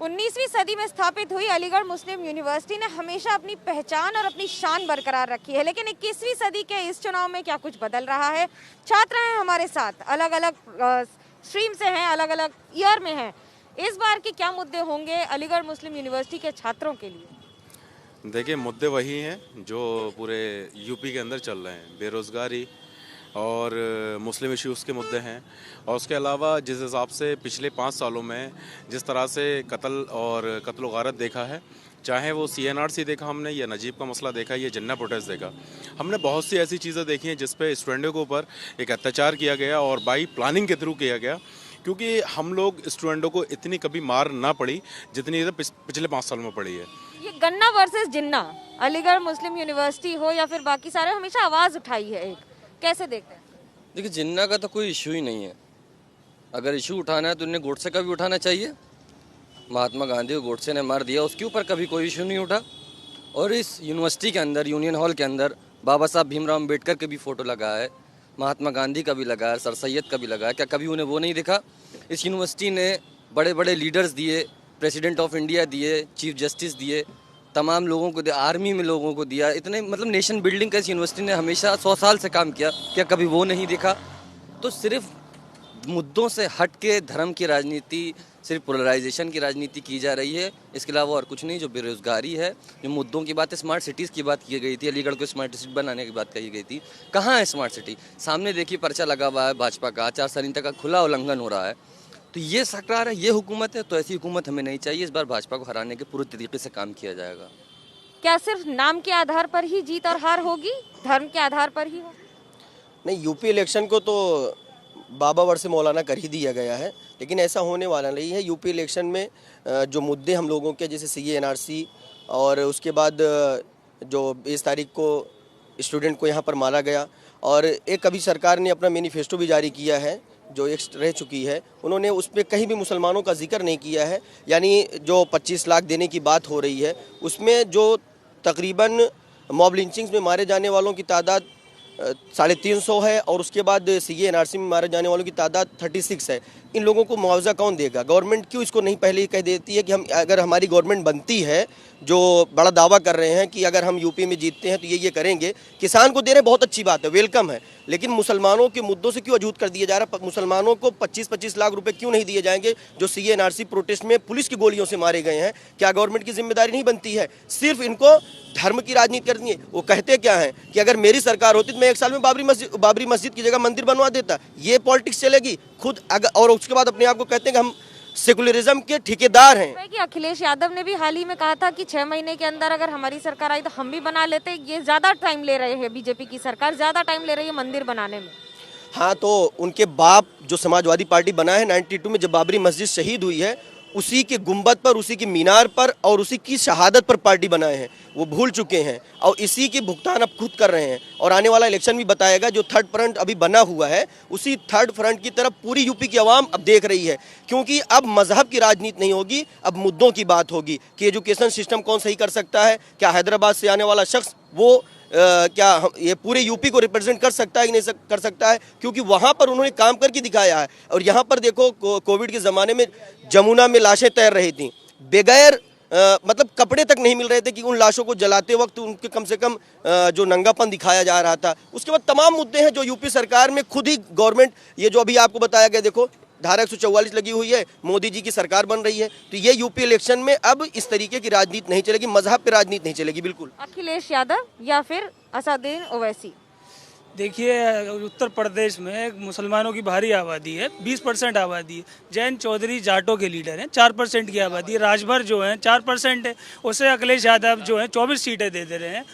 19वीं सदी में स्थापित हुई अलीगढ़ मुस्लिम यूनिवर्सिटी ने हमेशा अपनी पहचान और अपनी शान बरकरार रखी है, लेकिन 21वीं सदी के इस चुनाव में क्या कुछ बदल रहा है। छात्र हैं हमारे साथ, अलग अलग स्ट्रीम से हैं, अलग अलग ईयर में हैं। इस बार के क्या मुद्दे होंगे अलीगढ़ मुस्लिम यूनिवर्सिटी के छात्रों के लिए? देखिए, मुद्दे वही हैं जो पूरे यूपी के अंदर चल रहे हैं। बेरोज़गारी और मुस्लिम इश्यूज़ के मुद्दे हैं, और उसके अलावा जिस हिसाब से पिछले 5 सालों में जिस तरह से कत्ल और कत्ल गारत देखा है, चाहे वो CNRC देखा हमने, या नजीब का मसला देखा, या जिन्ना प्रोटेस्ट देखा, हमने बहुत सी ऐसी चीज़ें देखी हैं जिस पे स्टूडेंटों के ऊपर एक अत्याचार किया गया और बाई प्लानिंग के थ्रू किया गया। क्योंकि हम लोग स्टूडेंटों को इतनी कभी मार ना पड़ी जितनी पिछले 5 सालों में पड़ी है। ये गन्ना वर्सेस जिन्ना, अलीगढ़ मुस्लिम यूनिवर्सिटी हो या फिर बाकी सारे, हमेशा आवाज़ उठाई है। एक कैसे देखते हैं? देखिए, जिन्ना का तो कोई इशू ही नहीं है। अगर इशू उठाना है तो उन्हें गोडसे का भी उठाना चाहिए। महात्मा गांधी को गोडसे ने मार दिया, उसके ऊपर कभी कोई इशू नहीं उठा। और इस यूनिवर्सिटी के अंदर, यूनियन हॉल के अंदर बाबा साहब भीमराव अम्बेडकर के भी फ़ोटो लगा है, महात्मा गांधी का भी लगा है, सर सैयद का भी लगा है। क्या कभी उन्हें वो नहीं दिखा? इस यूनिवर्सिटी ने बड़े बड़े लीडर्स दिए, प्रेसिडेंट ऑफ इंडिया दिए, चीफ जस्टिस दिए, तमाम लोगों को दिया, आर्मी में लोगों को दिया। इतने मतलब नेशन बिल्डिंग का इस यूनिवर्सिटी ने हमेशा 100 साल से काम किया। क्या कभी वो नहीं दिखा? तो सिर्फ मुद्दों से हट के धर्म की राजनीति, सिर्फ पोलराइजेशन की राजनीति की जा रही है। इसके अलावा और कुछ नहीं। जो बेरोजगारी है, जो मुद्दों की बात है, स्मार्ट सिटीज़ की बात की गई थी, अलीगढ़ को स्मार्ट सिटी बनाने की बात कही गई थी। कहाँ है स्मार्ट सिटी? सामने देखिए, पर्चा लगा हुआ है भाजपा का, आचार संहिता का खुला उल्लंघन हो रहा है। तो ये सरकार है, ये हुकूमत है, तो ऐसी हुकूमत हमें नहीं चाहिए। इस बार भाजपा को हराने के पूरे तरीके से काम किया जाएगा। क्या सिर्फ नाम के आधार पर ही जीत और हार होगी, धर्म के आधार पर ही हो? नहीं, यूपी इलेक्शन को तो बाबा वर्से मौलाना कर ही दिया गया है, लेकिन ऐसा होने वाला नहीं है। यूपी इलेक्शन में जो मुद्दे हम लोगों के, जैसे CA/NRC, और उसके बाद जो 20 तारीख को स्टूडेंट को यहाँ पर मारा गया, और एक अभी सरकार ने अपना मैनिफेस्टो भी जारी किया है जो एक रह चुकी है, उन्होंने उस पर कहीं भी मुसलमानों का जिक्र नहीं किया है। यानी जो 25 लाख देने की बात हो रही है, उसमें जो तकरीबन मॉब लिंचिंग्स में मारे जाने वालों की तादाद 350 है, और उसके बाद CA/NRC में मारे जाने वालों की तादाद 36 है। इन लोगों को मुआवजा कौन देगा? गवर्नमेंट क्यों इसको नहीं पहले ही कह देती है कि हम, अगर हमारी गवर्नमेंट बनती है, जो बड़ा दावा कर रहे हैं कि अगर हम यूपी में जीतते हैं तो ये करेंगे, किसान को दे रहे, बहुत अच्छी बात है, वेलकम है, लेकिन मुसलमानों के मुद्दों से क्यों अजूत कर दिया जा रहा है? मुसलमानों को 25-25 लाख रुपए क्यों नहीं दिए जाएंगे जो CA/NRC प्रोटेस्ट में पुलिस की गोलियों से मारे गए हैं? क्या गवर्नमेंट की जिम्मेदारी नहीं बनती है? सिर्फ इनको धर्म की राजनीति करनी है। वो कहते क्या है कि अगर मेरी सरकार होती तो मैं 1 साल में बाबरी मस्जिद की जगह मंदिर बनवा देता। ये पॉलिटिक्स चलेगी खुद अगर, और उसके बाद अपने आप को कहते हैं कि हम सेकुलरिज्म के ठेकेदार हैं। कि अखिलेश यादव ने भी हाल ही में कहा था कि 6 महीने के अंदर अगर हमारी सरकार आई तो हम भी बना लेते। ये ज्यादा टाइम ले रहे हैं, बीजेपी की सरकार ज्यादा टाइम ले रही है मंदिर बनाने में। हाँ, तो उनके बाप जो समाजवादी पार्टी बना है 92 में, जब बाबरी मस्जिद शहीद हुई है, उसी के गुंबद पर, उसी की मीनार पर और उसी की शहादत पर पार्टी बनाए हैं। वो भूल चुके हैं और इसी की भुगतान अब खुद कर रहे हैं। और आने वाला इलेक्शन भी बताएगा, जो थर्ड फ्रंट अभी बना हुआ है, उसी थर्ड फ्रंट की तरफ पूरी यूपी की आवाम अब देख रही है। क्योंकि अब मजहब की राजनीति नहीं होगी, अब मुद्दों की बात होगी कि एजुकेशन सिस्टम कौन सही कर सकता है, क्या हैदराबाद से आने वाला शख्स वो क्या ये पूरे यूपी को रिप्रेजेंट कर सकता है कि नहीं कर सकता है, क्योंकि वहाँ पर उन्होंने काम करके दिखाया है। और यहाँ पर देखो, कोविड के ज़माने में जमुना में लाशें तैर रही थी, बगैर मतलब कपड़े तक नहीं मिल रहे थे कि उन लाशों को जलाते वक्त उनके कम से कम जो नंगापन दिखाया जा रहा था। उसके बाद तमाम मुद्दे हैं जो यूपी सरकार में खुद ही गवर्नमेंट, ये जो अभी आपको बताया गया, देखो धारा 144 लगी हुई है, मोदी जी की सरकार बन रही है। तो ये यूपी इलेक्शन में अब इस तरीके की राजनीति नहीं चलेगी, मजहब पे राजनीति नहीं चलेगी। बिल्कुल अखिलेश यादव या फिर असदुद्दीन ओवैसी। देखिए, उत्तर प्रदेश में मुसलमानों की भारी आबादी है, 20% आबादी है। जैन चौधरी जाटों के लीडर हैं, 4% की आबादी है। राजभर जो है 4% है, उससे अखिलेश यादव जो है 24 सीटें दे रहे हैं।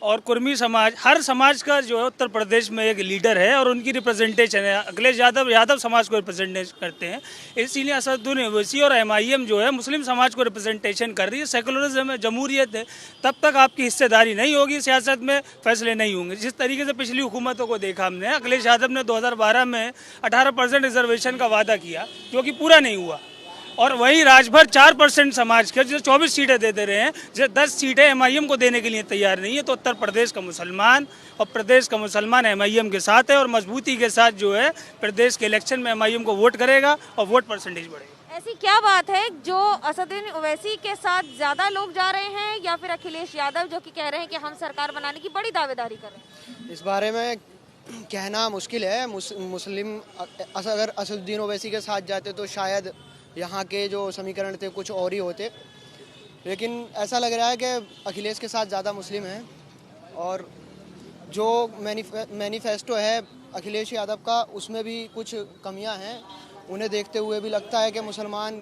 और कुर्मी समाज, हर समाज का जो है उत्तर प्रदेश में एक लीडर है और उनकी रिप्रेजेंटेशन है। अखिलेश यादव समाज को रिप्रेजेंट करते हैं, इसीलिए असदुद्दीन ओवैसी और MIM जो है मुस्लिम समाज को रिप्रेजेंटेशन कर रही है। सेकुलरिज्म है, जमहूरियत है, तब तक आपकी हिस्सेदारी नहीं होगी, सियासत में फैसले नहीं होंगे। जिस तरीके से पिछली हुकूमतों को देखा हमने, अखिलेश यादव ने 2012 में 18% रिजर्वेशन का वादा किया, जो कि पूरा नहीं हुआ। और वही राजभर 4% समाज के जो 24 सीटें दे रहे हैं, जो 10 सीटें MIM को देने के लिए तैयार नहीं है। तो उत्तर प्रदेश का मुसलमान और प्रदेश का मुसलमान MIM के साथ है और मजबूती के साथ जो है प्रदेश के इलेक्शन में MIM को वोट करेगा और वोट परसेंटेज बढ़ेगा। ऐसी क्या बात है जो असदुद्दीन ओवैसी के साथ ज्यादा लोग जा रहे हैं या फिर अखिलेश यादव जो कि कह रहे हैं कि हम सरकार बनाने की बड़ी दावेदारी कर रहे हैं? इस बारे में कहना मुश्किल है। मुस्लिम अगर असदुद्दीन ओवैसी के साथ जाते तो शायद यहाँ के जो समीकरण थे कुछ और ही होते, लेकिन ऐसा लग रहा है कि अखिलेश के साथ ज़्यादा मुस्लिम हैं और जो मैनिफेस्टो है अखिलेश यादव का उसमें भी कुछ कमियां हैं। उन्हें देखते हुए भी लगता है कि मुसलमान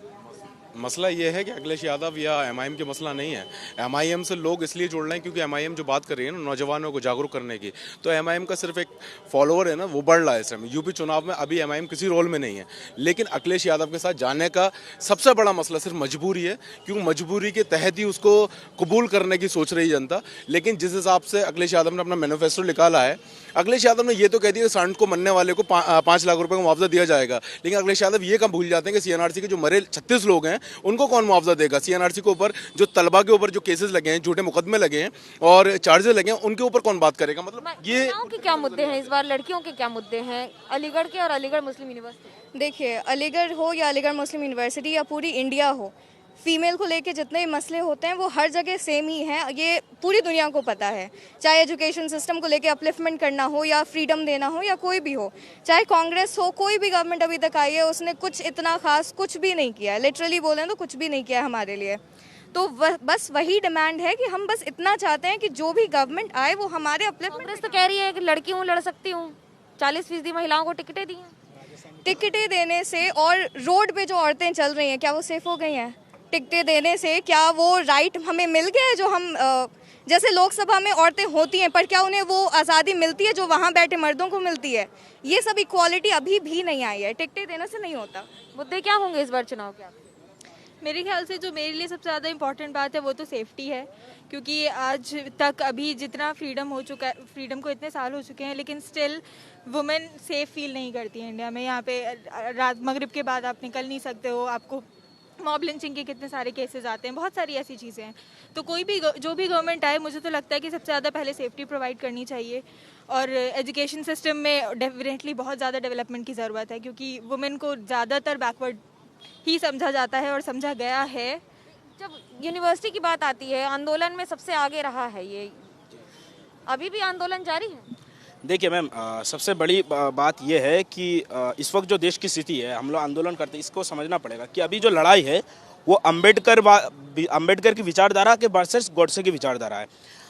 मसला ये है कि अखिलेश यादव या एमआईएम के मसला नहीं है। एमआईएम से लोग इसलिए जुड़ रहे हैं क्योंकि एमआईएम जो बात कर रही है ना नौजवानों को जागरूक करने की, तो एमआईएम का सिर्फ एक फॉलोअर है ना, वो बढ़ रहा है इस समय। यूपी चुनाव में अभी एमआईएम किसी रोल में नहीं है, लेकिन अखिलेश यादव के साथ जाने का सबसे बड़ा मसला सिर्फ मजबूरी है, क्योंकि मजबूरी के तहत ही उसको कबूल करने की सोच रही जनता। लेकिन जिस हिसाब से अखिलेश यादव ने अपना मैनिफेस्टो निकाला है, अखिलेश यादव ने ये तो कह दिया कि सांड को मरने वाले को 5 लाख रुपए का मुआवजा दिया जाएगा, लेकिन अखिलेश यादव ये कम भूल जाते हैं कि सीएनआरसी के जो मरे 36 लोग हैं उनको कौन मुआवजा देगा। सीएनआरसी के ऊपर जो तलबा के ऊपर जो केसेस लगे हैं, झूठे मुकदमे लगे हैं और चार्जेस लगे हैं, उनके ऊपर कौन बात करेगा। मतलब ये महिलाओं के क्या मुद्दे हैं इस बार, लड़कियों के क्या मुद्दे हैं अलीगढ़ के और अलीगढ़ मुस्लिम यूनिवर्सिटी? देखिए, अलीगढ़ हो या अलीगढ़ मुस्लिम यूनिवर्सिटी या पूरी इंडिया हो, फीमेल को लेके जितने भी मसले होते हैं वो हर जगह सेम ही हैं। ये पूरी दुनिया को पता है, चाहे एजुकेशन सिस्टम को लेके अपलिफ्टमेंट करना हो या फ्रीडम देना हो या कोई भी हो, चाहे कांग्रेस हो, कोई भी गवर्नमेंट अभी तक आई है उसने कुछ इतना खास कुछ भी नहीं किया है। लिटरली बोलें तो कुछ भी नहीं किया है हमारे लिए। तो बस वही डिमांड है कि हम बस इतना चाहते हैं कि जो भी गवर्नमेंट आए वो हमारे अपलिफ्टमेंट। कांग्रेस तो कह रही है कि लड़की हूँ, लड़ सकती हूँ, 40% महिलाओं को टिकटें दी हैं। टिकटें देने से और रोड पे जो औरतें चल रही हैं क्या वो सेफ हो गई हैं? टिकटें देने से क्या वो राइट हमें मिल गया है जो हम जैसे लोकसभा में औरतें होती हैं, पर क्या उन्हें वो आज़ादी मिलती है जो वहाँ बैठे मर्दों को मिलती है? ये सब इक्वालिटी अभी भी नहीं आई है, टिकटें देने से नहीं होता। मुद्दे क्या होंगे इस बार चुनाव के? मेरे ख्याल से जो मेरे लिए सबसे ज़्यादा इम्पॉर्टेंट बात है वो तो सेफ्टी है, क्योंकि आज तक अभी जितना फ्रीडम हो चुका है, फ्रीडम को इतने साल हो चुके हैं, लेकिन स्टिल वुमेन सेफ फील नहीं करती है इंडिया में। यहाँ पे रात मगरिब के बाद आप निकल नहीं सकते हो, आपको मॉब लिंचिंग के कितने सारे केसेस आते हैं, बहुत सारी ऐसी चीज़ें हैं। तो कोई भी जो भी गवर्नमेंट आए, मुझे तो लगता है कि सबसे ज़्यादा पहले सेफ्टी प्रोवाइड करनी चाहिए और एजुकेशन सिस्टम में डेफिनेटली बहुत ज़्यादा डेवलपमेंट की ज़रूरत है, क्योंकि वुमेन को ज़्यादातर बैकवर्ड ही समझा जाता है और समझा गया है। जब यूनिवर्सिटी की बात आती है, आंदोलन में सबसे आगे रहा है ये, अभी भी आंदोलन जारी है? देखिए मैम, सबसे बड़ी बात यह है कि इस वक्त जो देश की स्थिति है, हम लोग आंदोलन करते हैं, इसको समझना पड़ेगा कि अभी जो लड़ाई है वो अंबेडकर की विचारधारा के वर्सेस गॉडसे की विचारधारा है।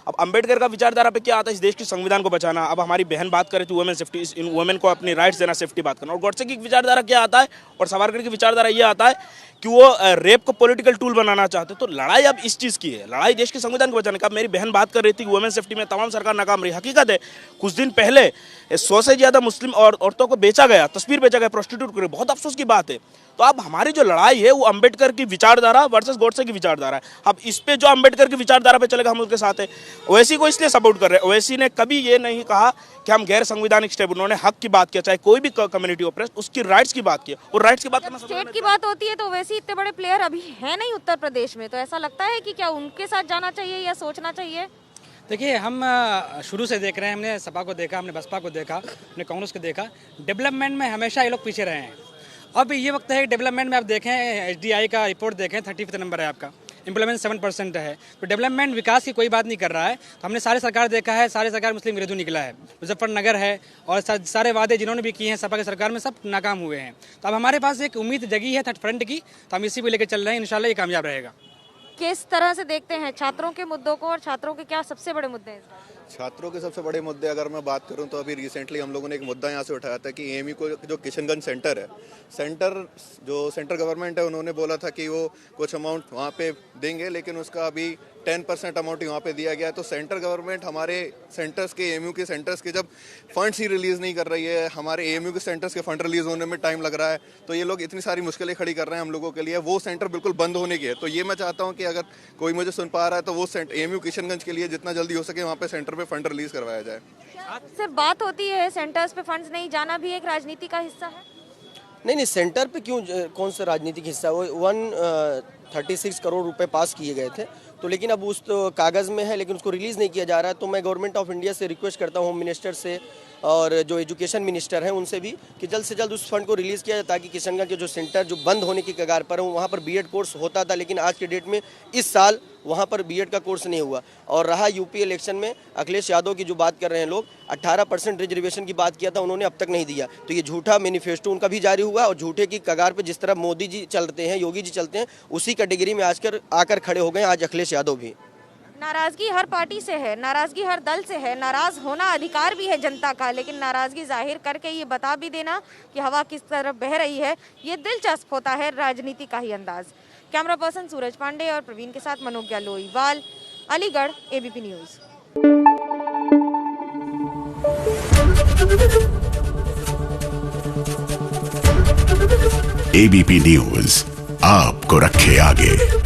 अब अंबेडकर का विचारधारा पे क्या आता है? इस देश के संविधान को बचाना। अब हमारी बहन बात करे तो वुमेन सेफ्टी, इन वुमेन को अपनी राइट्स देना, सेफ्टी बात करना। और गॉडसे की विचारधारा क्या आता है और सावरकर की विचारधारा ये आता है कि वो रेप को पॉलिटिकल टूल बनाना चाहते। तो लड़ाई अब इस चीज़ की है, लड़ाई देश के संविधान को बचाने का। मेरी बहन बात कर रही थी कि वुमेन सेफ्टी में तमाम सरकार नाकाम रही। हकीकत है, कुछ दिन पहले 100 से ज़्यादा मुस्लिम औरतों को बेचा गया, तस्वीर बेचा गया, प्रोस्टिट्यूट कर, बहुत अफसोस की बात है। तो अब हमारी जो लड़ाई है वो अंबेडकर की विचारधारा वर्सेस गॉडसे की विचारधारा है। अब इस पे जो अंबेडकर की विचारधारा पे चलेगा, हम उसके साथ है। ओवैसी को इसलिए सपोर्ट कर रहे हैं, ओवैसी ने कभी ये नहीं कहा कि हम गैर संवैधानिक स्टेप, उन्होंने हक की बात किया, चाहे कोई भी कम्युनिटी ऑपरेस, उसकी राइट्स की बात की। और राइट्स की बात करना, स्टेट की बात होती है तो वैसे इतने बड़े प्लेयर अभी है नहीं उत्तर प्रदेश में, तो ऐसा लगता है कि क्या उनके साथ जाना चाहिए या सोचना चाहिए? देखिए, हम शुरू से देख रहे हैं, हमने सपा को देखा, हमने बसपा को देखा, हमने कांग्रेस को देखा, डेवलपमेंट में हमेशा ये लोग पीछे रहे हैं। अब ये वक्त है डेवलपमेंट में। आप देखें, HDI का रिपोर्ट देखें, 35 नंबर है आपका, एम्प्लॉयमेंट 7% है। तो डेवलपमेंट, विकास की कोई बात नहीं कर रहा है। तो हमने सारे सरकार देखा है, सारे सरकार मुस्लिम विरोधी निकला है। मुजफ्फरनगर है और सारे वादे जिन्होंने भी किए हैं सपा की सरकार में, सब नाकाम हुए हैं। तो अब हमारे पास एक उम्मीद जगी है थर्ड फ्रंट की, तो हम इसी को लेकर चल रहे हैं। इंशाल्लाह ये कामयाब रहेगा। किस तरह से देखते हैं छात्रों के मुद्दों को और छात्रों के क्या सबसे बड़े मुद्दे हैं? छात्रों के सबसे बड़े मुद्दे अगर मैं बात करूं तो अभी रिसेंटली हम लोगों ने एक मुद्दा यहाँ से उठाया था कि AMU को जो किशनगंज सेंटर है, सेंटर गवर्नमेंट है, उन्होंने बोला था कि वो कुछ अमाउंट वहाँ पे देंगे, लेकिन उसका अभी 10% अमाउंट वहाँ पे दिया गया है। तो सेंटर गवर्नमेंट हमारे सेंटर्स के, AMU के सेंटर्स के जब फंड्स ही रिलीज़ नहीं कर रही है, हमारे AMU के सेंटर्स के फंड रिलीज़ होने में टाइम लग रहा है, तो ये लोग इतनी सारी मुश्किलें खड़ी कर रहे हैं हम लोगों के लिए। वो सेंटर बिल्कुल बंद होने की है। तो ये मैं चाहता हूँ कि अगर कोई मुझे सुन पा रहा है तो वो AMU किशनगंज के लिए जितना जल्दी हो सके वहाँ पे सेंटर पे फंड रिलीज़ करवाया जाए। सिर्फ बात होती है सेंटर्स पे फंड्स नहीं जाना भी एक राजनीति का हिस्सा है? नहीं, सेंटर पे क्यों, कौन सा राजनीतिक हिस्सा? वो 136 करोड़ रुपए पास किए गए थे, तो लेकिन अब उस तो कागज़ में है लेकिन उसको रिलीज़ नहीं किया जा रहा है। तो मैं गवर्नमेंट ऑफ इंडिया से रिक्वेस्ट करता हूँ, होम मिनिस्टर से और जो एजुकेशन मिनिस्टर हैं उनसे भी कि जल्द से जल्द उस फंड को रिलीज़ किया जाए, ताकि किशनगंज के जो सेंटर जो बंद होने की कगार पर है वहाँ पर बीएड कोर्स होता था, लेकिन आज के डेट में इस साल वहाँ पर बीएड का कोर्स नहीं हुआ। और रहा यूपी इलेक्शन में अखिलेश यादव की जो बात कर रहे हैं लोग, 18% रिजर्वेशन की बात किया था, उन्होंने अब तक नहीं दिया। तो ये झूठा मैनिफेस्टो उनका भी जारी हुआ और झूठे की कगार पे जिस तरह मोदी जी चलते हैं, योगी जी चलते हैं, उसी कैटेगरी में आकर खड़े हो गए आज अखिलेश यादव भी। नाराजगी हर पार्टी से है, नाराजगी हर दल से है, नाराज होना अधिकार भी है जनता का, लेकिन नाराजगी जाहिर करके ये बता भी देना कि हवा किस तरफ बह रही है, ये दिलचस्प होता है राजनीति का ही अंदाज। कैमरा पर्सन सूरज पांडे और प्रवीण के साथ Manogya Loiwal, Aligarh, ABP news. ABP news आपको रखे आगे।